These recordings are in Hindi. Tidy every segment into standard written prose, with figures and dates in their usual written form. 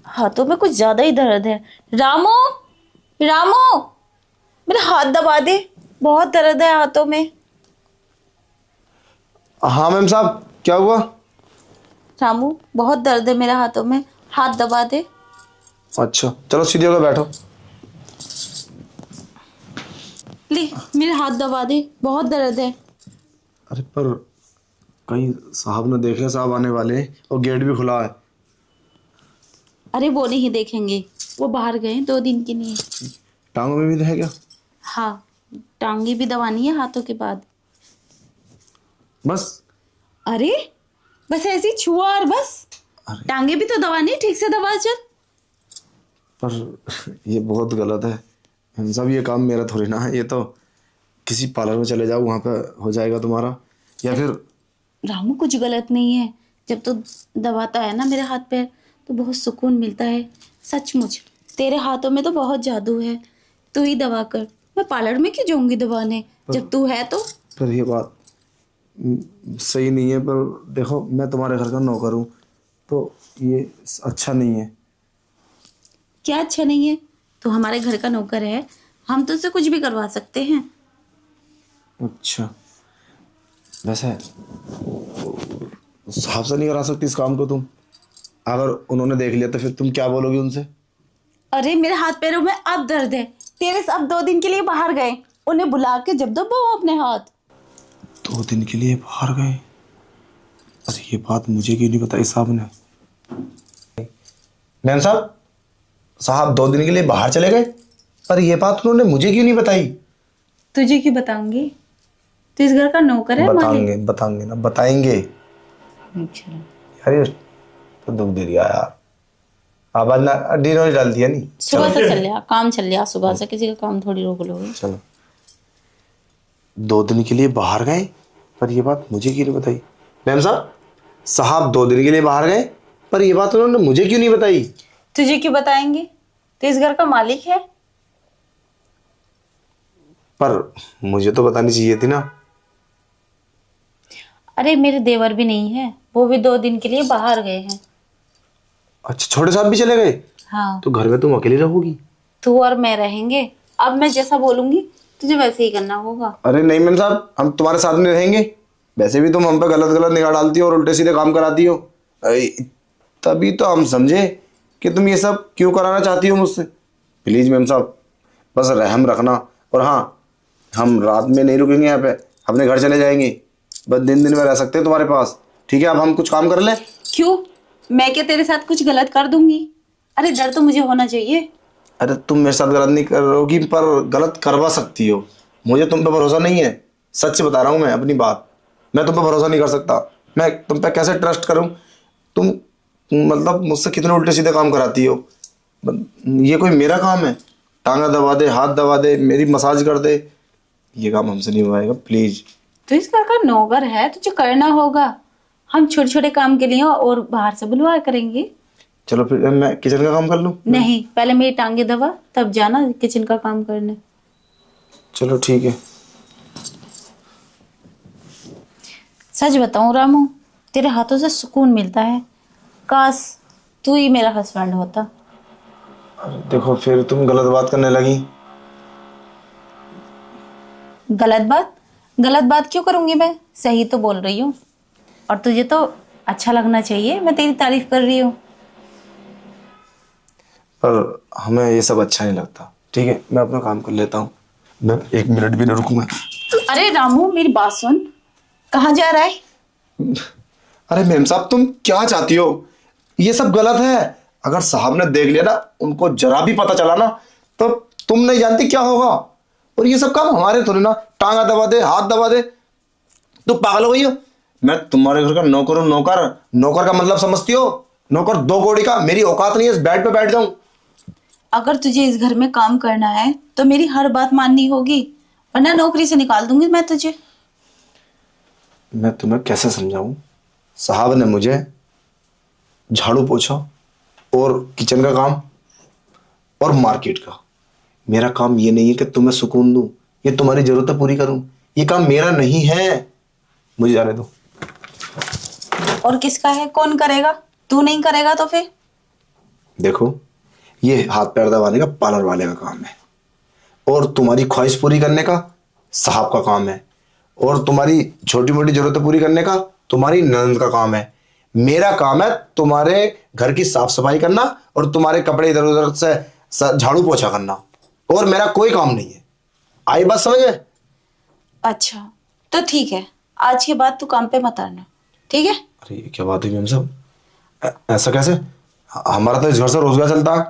हाथों में कुछ ज्यादा ही दर्द है। रामू, रामू, मेरा हाथ दबा दे, बहुत दर्द है हाथों में। हाँ मैम साहब, क्या हुआ? रामू, बहुत दर्द है मेरे हाथों में, हाथ दबा दे। अच्छा चलो सीधे होकर बैठो। ले, मेरे हाथ दबा दे, बहुत दर्द है। अरे पर कहीं साहब ने देख लिया, साहब आने वाले हैं और गेट भी खुला है। अरे वो नहीं देखेंगे, वो बाहर गए 2 दिन के लिए। टांगों में भी तो है क्या? हाँ, टांगे भी दबानी है हाथों के बाद। बस? अरे बस ऐसे ही छुआ और बस। अरे टांगे भी तो दबानी, ठीक से दबा चल। पर ये बहुत गलत है मैम साहब, ये काम मेरा थोड़ी ना है। ये तो किसी पार्लर में चले जाओ, वहाँ पे हो जाएगा तुम्हारा, या फिर। रामू कुछ गलत नहीं है, जब तो दबाता है ना मेरे हाथ पैर तो बहुत सुकून मिलता है। सचमुच तेरे हाथों में तो बहुत जादू है, तू ही दबा कर। मैं पार्लर में क्यों जाऊंगी दबाने, जब तू है तो। पर ये बात सही नहीं है। पर देखो, मैं तुम्हारे घर का नौकर हूँ, तो ये अच्छा नहीं है। क्या अच्छा नहीं है? तू हमारे घर का नौकर है, हम तुझसे कुछ भी करवा सकते हैं। अच्छा, वैसे साहब से नहीं करा सकती इस काम को तुम? अगर उन्होंने देख लिया तो फिर तुम क्या बोलोगी उनसे? अरे मेरे हाथ पैरों में अब दर्द है, तेरे सब 2 दिन के लिए बाहर गए, उन्हें बुला के जब दबाओ अपने हाथ। 2 दिन के लिए बाहर गए? अरे ये बात मुझे क्यों नहीं बताई साहब ने? मैम साहब, साहब 2 दिन के लिए बाहर चले गए, पर ये बात उन्होंने मुझे क्यों नहीं बताई? तुझे क्यों बताऊंगी, तू इस घर का नौकर है, बताएंगे बताएंगे ना, बताएंगे। अच्छा। यार ये तो दुख दे दिया यार। आवाज ना डिनर डाल दिया नहीं। सुबह से चल लिया काम, चल लिया सुबह से, किसी का काम थोड़ी रोक लोगे। चलो, 2 दिन के लिए बाहर गए पर ये बात मुझे क्यों नहीं बताई? मैम साहब, साहब 2 दिन के लिए बाहर गए पर ये बात उन्होंने मुझे क्यों नहीं बताई? तुझे क्यों बताएंगे, तू इस घर का मालिक है। पर मुझे तो बतानी चाहिए थी ना। अरे मेरे देवर भी नहीं है, वो भी 2 दिन के लिए बाहर गए हैं। अच्छा, छोटे साहब भी चले गए? हाँ, तो घर में तुम अकेली रहोगी? तू और मैं रहेंगे। अब मैं जैसा बोलूंगी तुझे वैसे ही करना होगा। अरे नहीं मैम साहब, हम तुम्हारे साथ में रहेंगे। वैसे भी तुम हम पे गलत गलत निगाह डालती हो और उल्टे सीधे काम कराती हो। तभी तो हम समझे कि तुम ये सब क्यों कराना चाहती हो मुझसे। प्लीज मैम साहब, बस रहम रखना। और हाँ, हम रात में नहीं रुकेंगे यहाँ पे, अपने घर चले जाएंगे। बस दिन दिन में रह सकते हैं तुम्हारे पास, ठीक है? अब हम कुछ काम कर लें। क्यों, मैं क्या तेरे साथ कुछ गलत कर दूंगी? अरे डर तो मुझे होना चाहिए। अरे तुम मेरे साथ गलत नहीं करोगी, पर गलत करवा सकती हो। मुझे तुम पे भरोसा नहीं है, सच बता रहा हूँ मैं अपनी बात। मैं तुम पे भरोसा नहीं कर सकता। मैं तुम पे कैसे ट्रस्ट करूँ? तुम मतलब मुझसे कितने उल्टे सीधे काम कराती हो। ये कोई मेरा काम है? टांगा दबा दे, हाथ दबा दे, मेरी मसाज कर दे, ये काम हमसे नहीं हो पाएगा। प्लीज। तो इस घर का नौकर है, तुझे करना होगा। हम छोटे छोटे काम के लिए और बाहर से बुलवा करेंगे। चलो फिर मैं किचन का काम कर लूँ? नहीं, पहले मेरी टांगे दबा, तब जाना किचन का काम करने। चलो ठीक है। सच बताऊं रामू, तेरे हाथों से सुकून मिलता है। काश तू ही मेरा हस्बैंड होता। अरे देखो, फिर तुम गलत बात करने लगी। गलत बात? गलत बात क्यों करूंगी मैं, सही तो बोल रही हूँ। और तुझे तो अच्छा लगना चाहिए, मैं तेरी तारीफ कर रही हूँ। पर हमें ये सब अच्छा नहीं लगता। ठीक है, मैं अपना काम कर लेता हूँ। मैं 1 मिनट भी नहीं रुकूंगा। अरे रामू मेरी बात सुन, कहाँ जा रहा है? अरे मैम साहब, तुम क्या चाहती हो? ये सब गलत है। अगर साहब ने देख लिया ना, उनको जरा भी पता चला ना, तो तुम नहीं जानती क्या होगा। और ये सब काम हमारे थोड़े ना। टांगा दबा दे, हाथ दबा दे, तो पागल हो गई हो? मैं तुम्हारे घर का नौकर हूं। नौकर, नौकर का मतलब समझती हो? नौकर 2 कौड़ी का। मेरी औकात नहीं है इस बेड पे बैठ जाऊं। अगर तुझे इस घर में काम करना है तो मेरी हर बात माननी होगी, वरना नौकरी से निकाल दूंगी मैं तुझे। मैं तुम्हें कैसे समझाऊं? साहब ने मुझे झाड़ू पोछा और किचन का काम और मार्केट का। मेरा काम ये नहीं है कि तुम्हें सुकून दूं, ये तुम्हारी जरूरतें पूरी करूं। ये काम मेरा नहीं है, मुझे जाने दो। और किसका है, कौन करेगा? तू नहीं करेगा तो फिर? देखो, ये हाथ पैर दबाने का पार्लर वाले का काम है, और तुम्हारी ख्वाहिश पूरी करने का साहब का काम है, और तुम्हारी छोटी मोटी जरूरतें पूरी करने का तुम्हारी ननद का काम है। मेरा काम है तुम्हारे घर की साफ सफाई करना और तुम्हारे कपड़े इधर उधर से झाड़ू पोछा करना, और मेरा कोई काम नहीं है। आई बात समझ में? अच्छा तो ठीक है, आज के बाद तू काम पे मत आना, ठीक है? अरे ये क्या बात हुई मैम साहब, ऐसा कैसे? हमारा तो इस घर से रोजगार चलता है,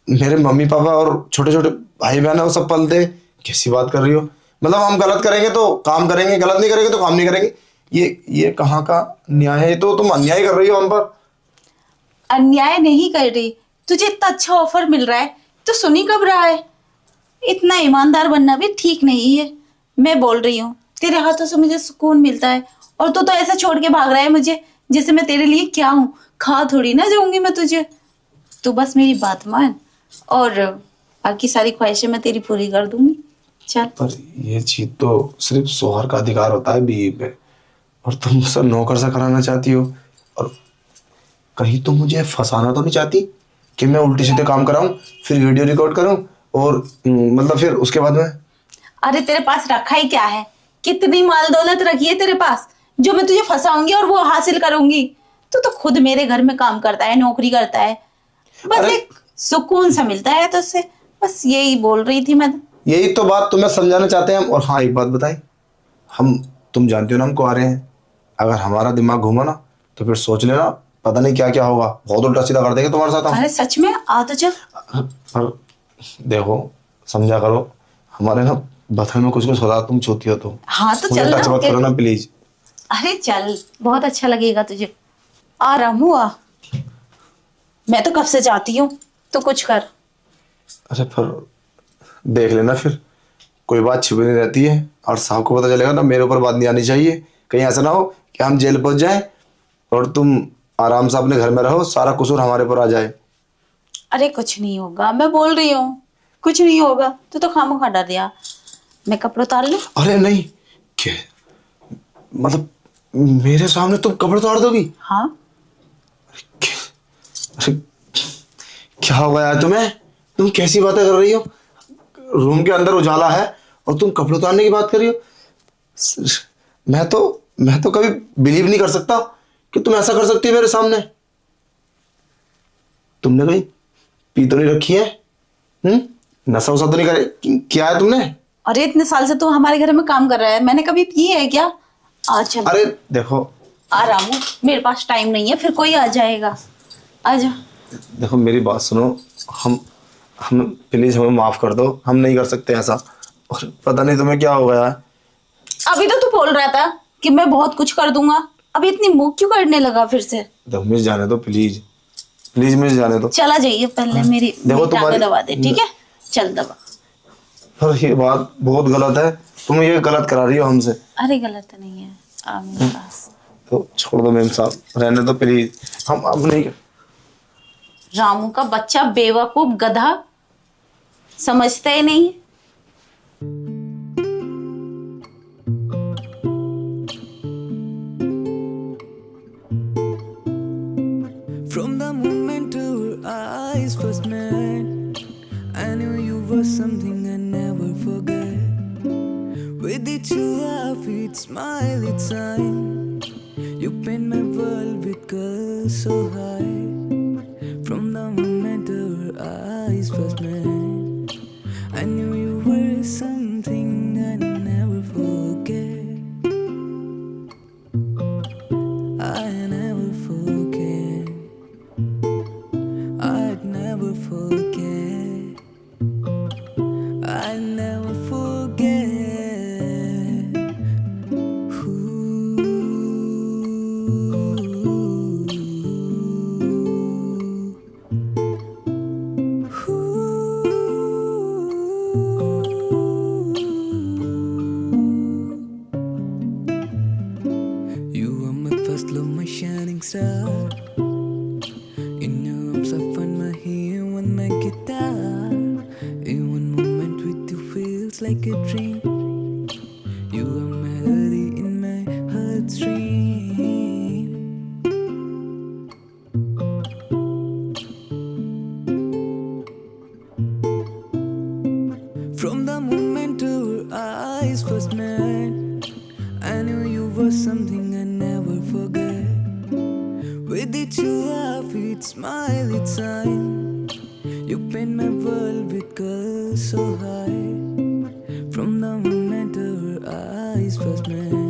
मेरे मम्मी पापा और छोटे छोटे भाई बहन है वो सब पलते हैं। कैसी बात कर रही हो? मतलब हम गलत करेंगे तो काम करेंगे, गलत नहीं करेंगे तो काम नहीं करेंगे? ये कहाँ का न्याय है? तो तुम अन्याय कर रही हो हम पर। अन्याय नहीं कर रही, तुझे इतना अच्छा ऑफर मिल रहा है तो सुनी कब रहा है? इतना ईमानदार बनना भी ठीक नहीं है। मैं बोल रही हूँ, तेरे हाथों से मुझे सुकून मिलता है, और तू तो ऐसा छोड़ के भाग रहा है मुझे जैसे मैं तेरे लिए क्या हूँ। खा थोड़ी ना जाऊंगी मैं तुझे। तू बस मेरी बात मान, और बाकी सारी ख्वाहिशें मैं तेरी पूरी कर दूंगी। चल। पर ये चीज तो सिर्फ सोहर का अधिकार होता है बीवी पे, और तुम मुझसे नौकर सा कराना चाहती हो। और कहीं तुम मुझे फंसाना तो नहीं चाहती कि मैं उल्टे सीधे काम कराऊं, फिर वीडियो रिकॉर्ड करूं, और मतलब फिर उसके बाद में। अरे तेरे पास रखा ही क्या है? कितनी माल दौलत रखी है तेरे पास जो मैं तुझे फंसाऊंगी और वो हासिल करूंगी? तू तो खुद मेरे घर में काम करता है, नौकरी करता है, बस एक सुकून सा मिलता है तुझसे। बस यही बोल रही थी मैं। यही तो बात तुम्हें समझाना चाहते हैं हम। और हाँ, एक बात बताई, हम, तुम जानते हो ना हम कुंवारे हैं, अगर हमारा दिमाग घूमा ना तो फिर सोच लेना पता नहीं क्या क्या होगा। बहुत उल्टा सीधा कर देंगे तुम्हारे साथ हम। अरे सच में आ तो चल। पर देखो, समझा करो, हमारे ना बथन में कुछ कुछ होता, तुम छूती हो तो हाँ तो मुझे चल टच ना। मत करो ना प्लीज। अरे चल, बहुत अच्छा लगेगा तुझे। आ रामू आ, मैं तो कब से चाहती हूँ तो कुछ कर। अरे पर देख लेना, फिर कोई बात छिपी नहीं रहती है, और साहब को पता चलेगा ना मेरे ऊपर बात नहीं आनी चाहिए। कहीं ऐसा ना हो कि हम जेल पहुंच जाएं और तुम आराम से अपने घर में रहो, सारा कसूर हमारे पर आ जाए। अरे कुछ नहीं होगा, मैं बोल रही हूँ कुछ नहीं होगा। तू तो खामोखा डर गया। मैं कपड़े उतार लूं? अरे नहीं, क्या मतलब मेरे सामने तुम कपड़े उतार दोगी? हाँ। अरे क्या हो गया तुम्हें? तुम कैसी बातें कर रही हो? रूम के अंदर उजाला है और तुम कपड़े उतारने की बात कर रही हो? मैं तो कभी बिलीव नहीं कर सकता कि तुम ऐसा कर सकती हो मेरे सामने। तुमने कहीं पी तो नहीं रखी है? नशा वसा तो नहीं करे? क्या है तुमने? अरे इतने साल से तू हमारे घर में काम कर रहा है, मैंने कभी पी है क्या? आ चल। अरे देखो, आ रामू, मेरे पास टाइम नहीं है, फिर कोई आ जाएगा। आजा। देखो मेरी बात सुनो, हम प्लीज हमें माफ कर दो, हम नहीं कर सकते ऐसा। और पता नहीं तुम्हें क्या हो गया है। अभी तो तू बोल रहा था कि मैं बहुत कुछ कर दूंगा, अभी इतनी मुंह क्यों करने लगा फिर से? देखो मिस जाने दो प्लीज, प्लीज मिस जाने दो। चला जाइए, पहले मेरी टांगें दबा दे, ठीक है? चल दबा। पर ये बात बहुत गलत है, तुम ये गलत करा रही हो हमसे। अरे गलत नहीं है, आ मेरे पास। तो छोड़ दो मेम साहब, रहने दो प्लीज, हम अब नहीं। रामू का बच्चा बेवकूफ गधा, समझता ही नहीं है। From the moment our eyes first met, I knew you were something I never forget. With each laugh, each smile, each sign, you paint my world with colors so high. From the moment our eyes first met, I knew you were something I never forget. I never forget. I'd never forget. I'd never forget. You are my first love, my shining star. In your arms I find my hero and my guitar. In one moment with you feels like a dream. You are melody in my heartstring. From the moment our eyes first met, I knew you were something I never forget. With each laugh, each smile, each sign, you paint my world with colors so high. From the moment our eyes first met.